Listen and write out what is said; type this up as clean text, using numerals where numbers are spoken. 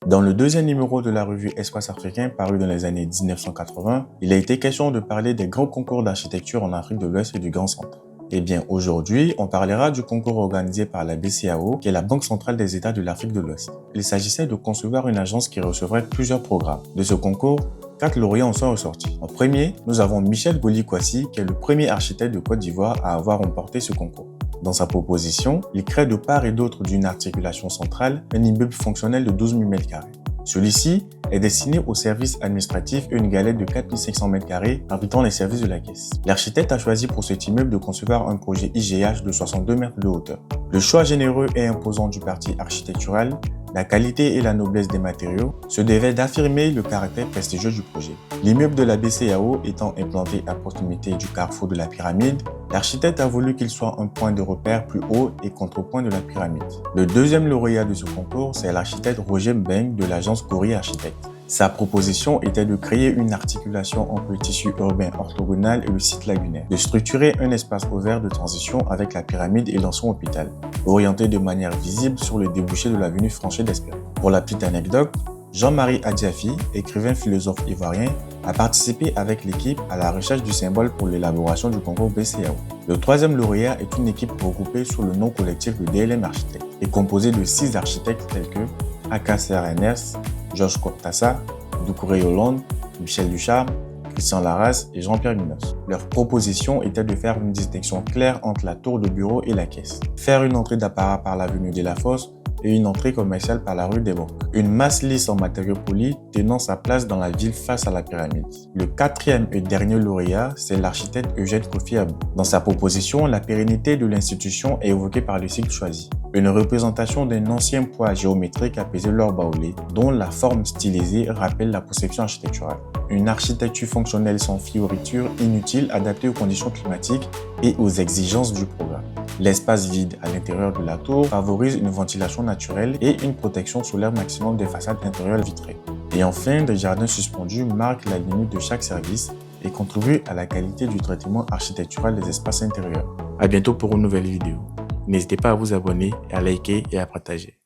Dans le deuxième numéro de la revue Espace africain paru dans les années 1980, il a été question de parler des grands concours d'architecture en Afrique de l'Ouest et du Grand Centre. Eh bien, aujourd'hui, on parlera du concours organisé par la BCEAO, qui est la Banque centrale des États de l'Afrique de l'Ouest. Il s'agissait de concevoir une agence qui recevrait plusieurs programmes. De ce concours, 4 lauréats en sont ressortis. En premier, nous avons Michel Goli-Kwasi, qui est le premier architecte de Côte d'Ivoire à avoir remporté ce concours. Dans sa proposition, il crée de part et d'autre d'une articulation centrale un immeuble fonctionnel de 12 000 m². Celui-ci est destiné aux services administratifs et une galette de 4 500 m² abritant les services de la caisse. L'architecte a choisi pour cet immeuble de concevoir un projet IGH de 62 mètres de hauteur. Le choix généreux et imposant du parti architectural, la qualité et la noblesse des matériaux se devaient d'affirmer le caractère prestigieux du projet. L'immeuble de la BCEAO étant implanté à proximité du carrefour de la pyramide, l'architecte a voulu qu'il soit un point de repère plus haut et contrepoint de la pyramide. Le deuxième lauréat de ce concours, c'est l'architecte Roger Mbeng de l'agence Gori Architectes. Sa proposition était de créer une articulation entre le tissu urbain orthogonal et le site lagunaire, de structurer un espace ouvert de transition avec la pyramide et l'ancien hôpital, orienté de manière visible sur le débouché de l'avenue Franchet d'Espérance. Pour la petite anecdote, Jean-Marie Adjafi, écrivain philosophe ivoirien, a participé avec l'équipe à la recherche du symbole pour l'élaboration du concours BCEAO. Le troisième lauréat est une équipe regroupée sous le nom collectif de DLM Architectes et composée de 6 architectes tels que Akaser Ernest, Georges Cortassa, Doucouré Yolande, Michel Ducharme, Christian Larraz et Jean-Pierre Minos. Leur proposition était de faire une distinction claire entre la tour de bureau et la caisse, faire une entrée d'apparat par l'avenue de la Fosse et une entrée commerciale par la rue des Banques. Une masse lisse en matériaux polis tenant sa place dans la ville face à la pyramide. Le quatrième et dernier lauréat, c'est l'architecte Eugène Kofi Abou. Dans sa proposition, la pérennité de l'institution est évoquée par le cycle choisi. Une représentation d'un ancien poids géométrique apaisé lors baoulé, dont la forme stylisée rappelle la conception architecturale. Une architecture fonctionnelle sans fioritures inutiles adaptée aux conditions climatiques et aux exigences du programme. L'espace vide à l'intérieur de la tour favorise une ventilation naturelle et une protection solaire maximum des façades intérieures vitrées. Et enfin, des jardins suspendus marquent la limite de chaque service et contribuent à la qualité du traitement architectural des espaces intérieurs. À bientôt pour une nouvelle vidéo. N'hésitez pas à vous abonner, à liker et à partager.